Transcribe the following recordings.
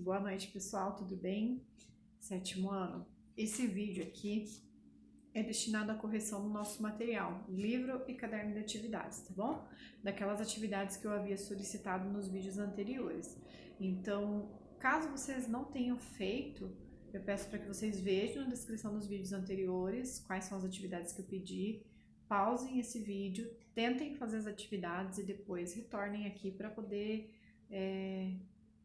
Boa noite, pessoal, tudo bem? Sétimo ano. Esse vídeo aqui é destinado à correção do nosso material, livro e caderno de atividades, tá bom? Daquelas atividades que eu havia solicitado nos vídeos anteriores. Então, caso vocês não tenham feito, eu peço para que vocês vejam na descrição dos vídeos anteriores quais são as atividades que eu pedi, pausem esse vídeo, tentem fazer as atividades e depois retornem aqui para poder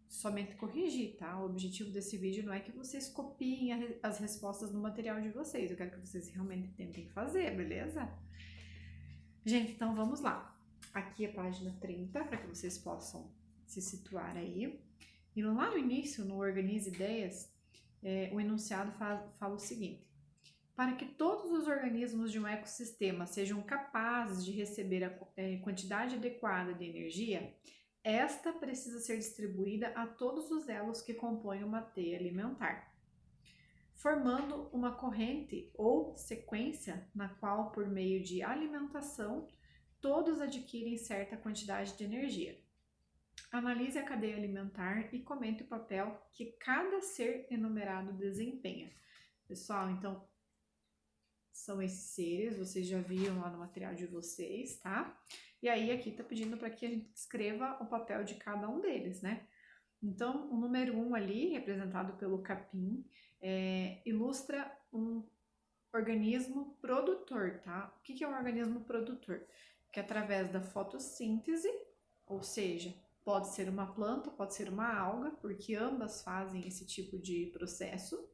somente corrigir, tá? O objetivo desse vídeo não é que vocês copiem as respostas no material de vocês, eu quero que vocês realmente tentem fazer, beleza? Gente, então vamos lá. Aqui é a página 30, para que vocês possam se situar aí. E lá no início, no Organize Ideias, o enunciado fala o seguinte: para que todos os organismos de um ecossistema sejam capazes de receber a quantidade adequada de energia, esta precisa ser distribuída a todos os elos que compõem uma teia alimentar, formando uma corrente ou sequência na qual, por meio de alimentação, todos adquirem certa quantidade de energia. Analise a cadeia alimentar e comente o papel que cada ser enumerado desempenha. Pessoal, então, são esses seres, vocês já viram lá no material de vocês, tá? E aí aqui tá pedindo para que a gente escreva o papel de cada um deles, né? Então, o número 1 ali, representado pelo capim, ilustra um organismo produtor, tá? O que é um organismo produtor? Que através da fotossíntese, ou seja, pode ser uma planta, pode ser uma alga, porque ambas fazem esse tipo de processo,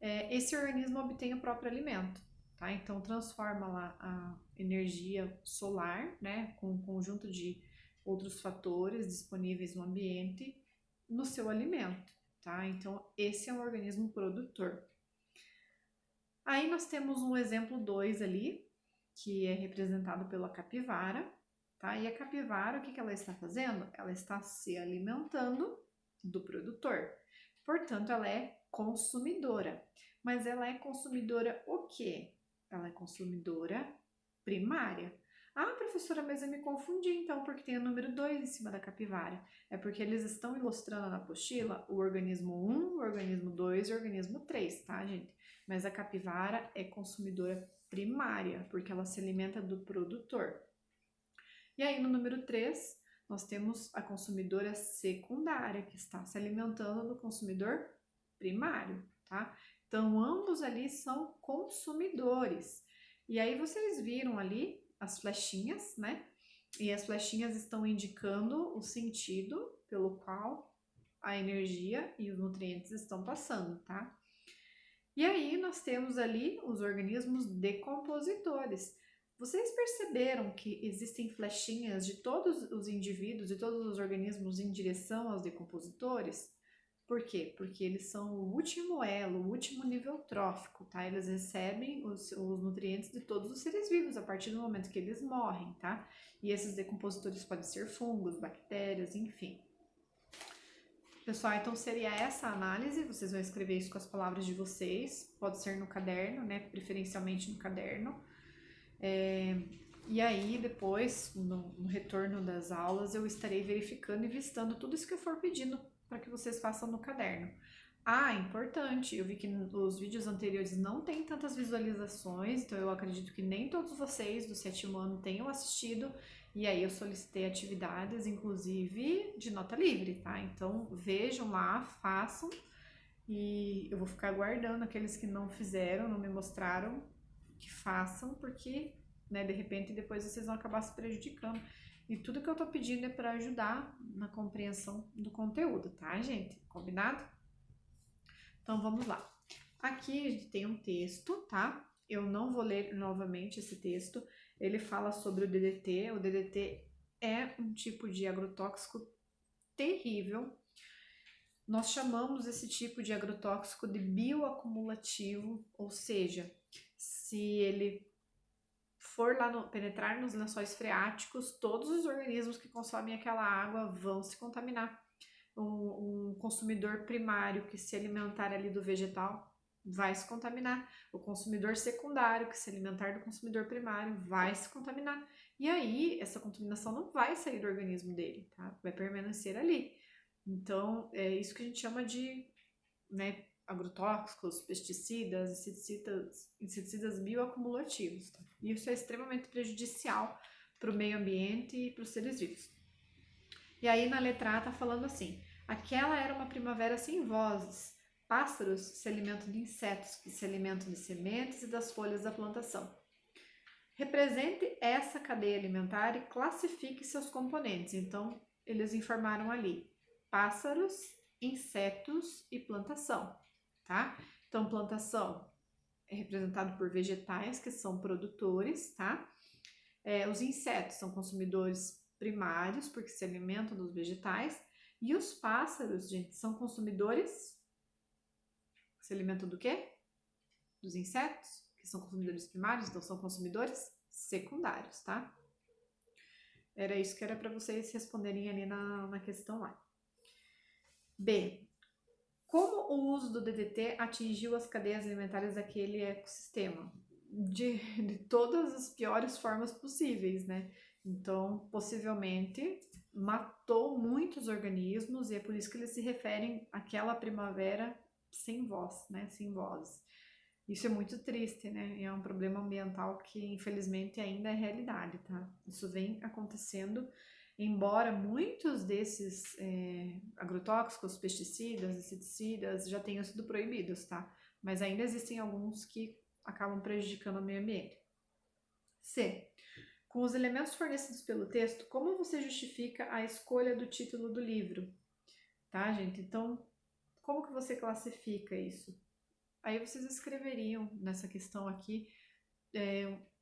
esse organismo obtém o próprio alimento. Tá? Então, transforma lá a energia solar, né, com um conjunto de outros fatores disponíveis no ambiente, no seu alimento. Tá? Então, esse é um organismo produtor. Aí nós temos um exemplo 2 ali, que é representado pela capivara. Tá? E a capivara, o que ela está fazendo? Ela está se alimentando do produtor. Portanto, ela é consumidora. Mas ela é consumidora o quê? Ela é consumidora primária. Ah, professora, mas eu me confundi então, porque tem o número 2 em cima da capivara. É porque eles estão ilustrando na apostila o organismo 1, o organismo 2 e o organismo 3, tá, gente? Mas a capivara é consumidora primária, porque ela se alimenta do produtor. E aí, no número 3, nós temos a consumidora secundária, que está se alimentando do consumidor primário, tá? Então, ambos ali são consumidores. E aí, vocês viram ali as flechinhas, né? E as flechinhas estão indicando o sentido pelo qual a energia e os nutrientes estão passando, tá? E aí, nós temos ali os organismos decompositores. Vocês perceberam que existem flechinhas de todos os indivíduos e todos os organismos em direção aos decompositores? Por quê? Porque eles são o último elo, o último nível trófico, tá? Eles recebem os nutrientes de todos os seres vivos a partir do momento que eles morrem, tá? E esses decompositores podem ser fungos, bactérias, enfim. Pessoal, então seria essa a análise, vocês vão escrever isso com as palavras de vocês, pode ser no caderno, né? Preferencialmente no caderno. E aí, depois, no retorno das aulas, eu estarei verificando e listando tudo isso que eu for pedindo para que vocês façam no caderno. Ah, importante, eu vi que os vídeos anteriores não tem tantas visualizações, então eu acredito que nem todos vocês do sétimo ano tenham assistido, e aí eu solicitei atividades, inclusive de nota livre, tá? Então vejam lá, façam, e eu vou ficar aguardando aqueles que não fizeram, não me mostraram, que façam, porque, né, de repente depois vocês vão acabar se prejudicando. E tudo que eu tô pedindo é para ajudar na compreensão do conteúdo, tá, gente? Combinado? Então vamos lá. Aqui a gente tem um texto, tá? Eu não vou ler novamente esse texto. Ele fala sobre o DDT. O DDT é um tipo de agrotóxico terrível. Nós chamamos esse tipo de agrotóxico de bioacumulativo, ou seja, se ele for lá penetrar nos lençóis freáticos, todos os organismos que consomem aquela água vão se contaminar. Um consumidor primário que se alimentar ali do vegetal vai se contaminar. O consumidor secundário que se alimentar do consumidor primário vai se contaminar. E aí, essa contaminação não vai sair do organismo dele, tá? Vai permanecer ali. Então, é isso que a gente chama de, né, agrotóxicos, pesticidas, inseticidas bioacumulativos. Tá? Isso é extremamente prejudicial para o meio ambiente e para os seres vivos. E aí na letra A tá falando assim: aquela era uma primavera sem vozes. Pássaros se alimentam de insetos, que se alimentam de sementes e das folhas da plantação. Represente essa cadeia alimentar e classifique seus componentes. Então, eles informaram ali: pássaros, insetos e plantação, tá? Então, plantação é representado por vegetais que são produtores, tá? Os insetos são consumidores primários, porque se alimentam dos vegetais, e os pássaros, gente, são consumidores. Se alimentam do quê? Dos insetos, que são consumidores primários, então são consumidores secundários, tá? Era isso que era para vocês responderem ali na questão A. B. Como o uso do DDT atingiu as cadeias alimentares daquele ecossistema? De todas as piores formas possíveis, né? Então, possivelmente matou muitos organismos e é por isso que eles se referem àquela primavera sem voz, né? Sem vozes. Isso é muito triste, né? É um problema ambiental que infelizmente ainda é realidade, tá? Isso vem acontecendo, embora muitos desses agrotóxicos, pesticidas, inseticidas já tenham sido proibidos, tá? Mas ainda existem alguns que acabam prejudicando o meio ambiente. C. Com os elementos fornecidos pelo texto, como você justifica a escolha do título do livro? Tá, gente? Então, como que você classifica isso? Aí vocês escreveriam nessa questão aqui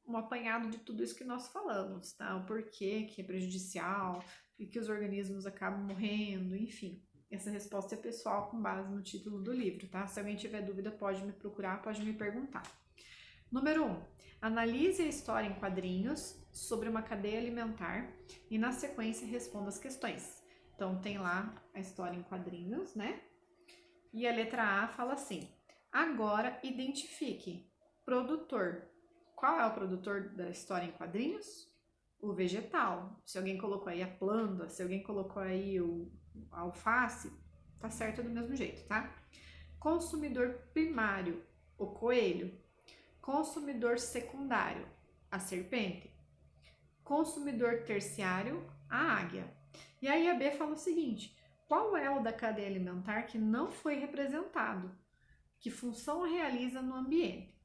um apanhado de tudo isso que nós falamos, tá? O porquê que é prejudicial e que os organismos acabam morrendo, enfim. Essa resposta é pessoal com base no título do livro, tá? Se alguém tiver dúvida, pode me procurar, pode me perguntar. Número 1. Analise a história em quadrinhos sobre uma cadeia alimentar e, na sequência, responda as questões. Então, tem lá a história em quadrinhos, né? E a letra A fala assim: agora identifique produtor. Qual é o produtor da história em quadrinhos? O vegetal. Se alguém colocou aí a planta, se alguém colocou aí a alface, tá certo do mesmo jeito, tá? Consumidor primário, o coelho. Consumidor secundário, a serpente. Consumidor terciário, a águia. E aí a B fala o seguinte: qual é o da cadeia alimentar que não foi representado? Que função realiza no ambiente?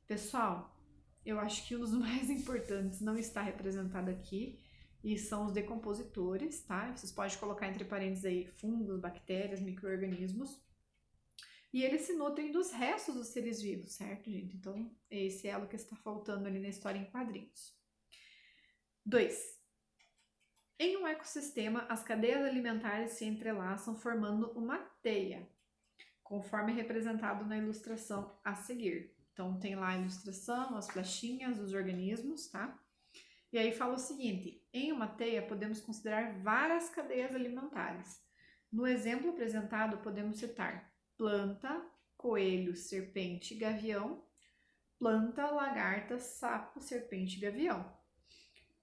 Pessoal, eu acho que um dos mais importantes não está representado aqui e são os decompositores, tá? Vocês podem colocar entre parênteses aí fungos, bactérias, micro-organismos. E eles se nutrem dos restos dos seres vivos, certo, gente? Então, esse é o que está faltando ali na história em quadrinhos. 2. Em um ecossistema, as cadeias alimentares se entrelaçam formando uma teia, conforme representado na ilustração a seguir. Então, tem lá a ilustração, as flechinhas dos organismos, tá? E aí fala o seguinte: em uma teia podemos considerar várias cadeias alimentares. No exemplo apresentado, podemos citar planta, coelho, serpente, gavião, planta, lagarta, sapo, serpente, gavião.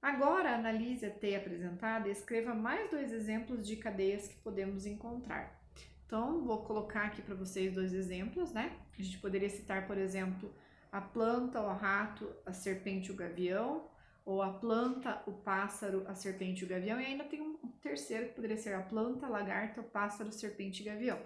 Agora, analise a teia apresentada e escreva mais 2 exemplos de cadeias que podemos encontrar. Então, vou colocar aqui para vocês 2 exemplos, né? A gente poderia citar, por exemplo, a planta, o rato, a serpente, o gavião, ou a planta, o pássaro, a serpente e o gavião, e ainda tem um terceiro que poderia ser a planta, a lagarta, o pássaro, serpente e gavião.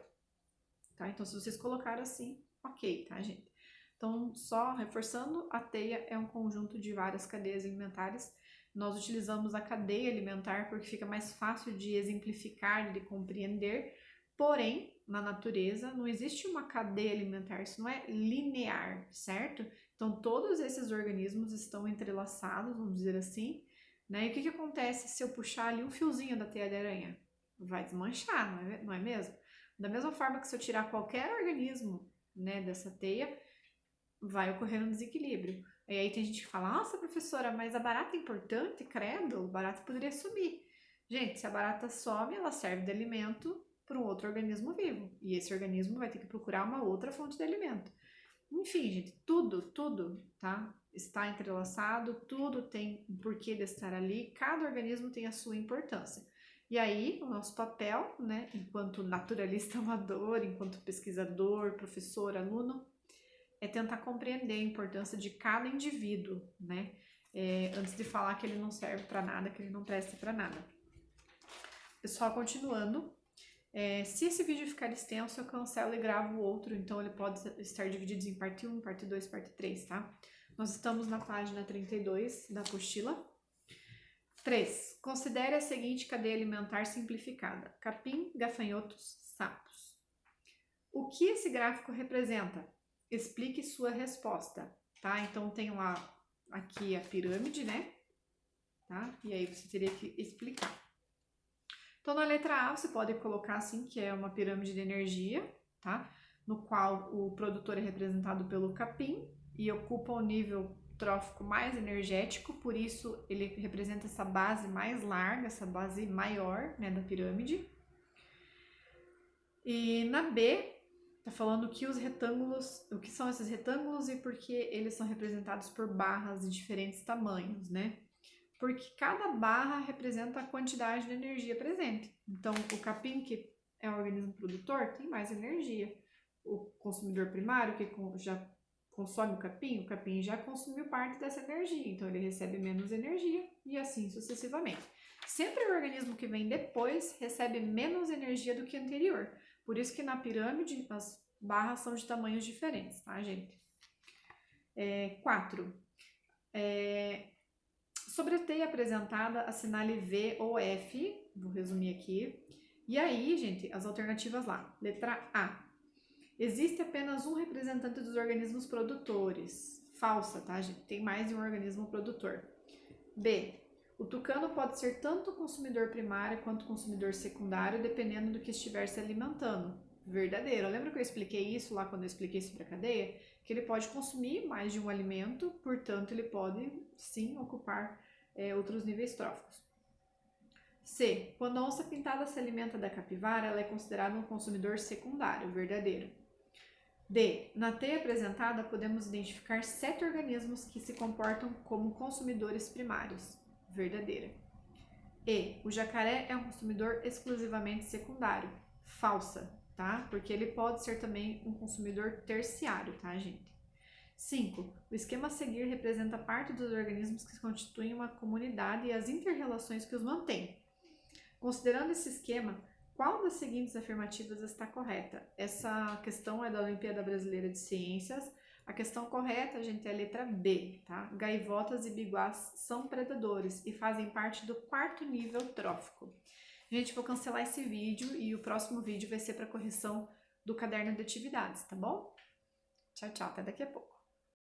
Tá? Então, se vocês colocaram assim, ok, tá, gente? Então, só reforçando, a teia é um conjunto de várias cadeias alimentares. Nós utilizamos a cadeia alimentar porque fica mais fácil de exemplificar, de compreender, porém, na natureza não existe uma cadeia alimentar, isso não é linear, certo? Então, todos esses organismos estão entrelaçados, vamos dizer assim, né? E o que acontece se eu puxar ali um fiozinho da teia de aranha? Vai desmanchar, não é mesmo? Da mesma forma que se eu tirar qualquer organismo, né, dessa teia, vai ocorrer um desequilíbrio. E aí tem gente que fala: nossa, professora, mas a barata é importante, credo, a barata poderia sumir. Gente, se a barata some, ela serve de alimento para um outro organismo vivo. E esse organismo vai ter que procurar uma outra fonte de alimento. Enfim, gente, tudo, tá? Está entrelaçado, tudo tem um porquê de estar ali, cada organismo tem a sua importância. E aí, o nosso papel, né, enquanto naturalista amador, enquanto pesquisador, professor, aluno, é tentar compreender a importância de cada indivíduo, né? Antes de falar que ele não serve para nada, que ele não presta para nada. Pessoal, continuando. Se esse vídeo ficar extenso, eu cancelo e gravo outro, então ele pode estar dividido em parte 1, parte 2, parte 3, tá? Nós estamos na página 32 da apostila. 3. Considere a seguinte cadeia alimentar simplificada: capim, gafanhotos, sapos. O que esse gráfico representa? Explique sua resposta, tá? Então tem lá aqui a pirâmide, né? Tá? E aí você teria que explicar. Então na letra A você pode colocar assim que é uma pirâmide de energia, tá? No qual o produtor é representado pelo capim e ocupa o nível trófico mais energético, por isso ele representa essa base mais larga, essa base maior, né, da pirâmide. E na B, tá falando que os retângulos, o que são esses retângulos e por que eles são representados por barras de diferentes tamanhos, né? Porque cada barra representa a quantidade de energia presente. Então, o capim, que é um organismo produtor, tem mais energia. O consumidor primário, que já consome o capim já consumiu parte dessa energia, então ele recebe menos energia e assim sucessivamente. Sempre o organismo que vem depois recebe menos energia do que o anterior. Por isso que na pirâmide as barras são de tamanhos diferentes, tá, gente? 4. Sobre a teia apresentada, assinale V ou F, vou resumir aqui. E aí, gente, as alternativas lá. Letra A. Existe apenas um representante dos organismos produtores. Falsa, tá, gente? Tem mais de um organismo produtor. B. O tucano pode ser tanto consumidor primário quanto consumidor secundário, dependendo do que estiver se alimentando. Verdadeiro. Lembra que eu expliquei isso lá quando eu expliquei sobre a cadeia? Que ele pode consumir mais de um alimento, portanto, ele pode sim ocupar outros níveis tróficos. C. Quando a onça pintada se alimenta da capivara, ela é considerada um consumidor secundário. Verdadeiro. D. Na teia apresentada, podemos identificar 7 organismos que se comportam como consumidores primários. Verdadeira. E. O jacaré é um consumidor exclusivamente secundário. Falsa, tá? Porque ele pode ser também um consumidor terciário, tá, gente? 5. O esquema a seguir representa parte dos organismos que constituem uma comunidade e as inter-relações que os mantêm. Considerando esse esquema, qual das seguintes afirmativas está correta? Essa questão é da Olimpíada Brasileira de Ciências. A questão correta, gente, é a letra B, tá? Gaivotas e biguás são predadores e fazem parte do 4º nível trófico. Gente, vou cancelar esse vídeo e o próximo vídeo vai ser para correção do caderno de atividades, tá bom? Tchau, tchau, até daqui a pouco.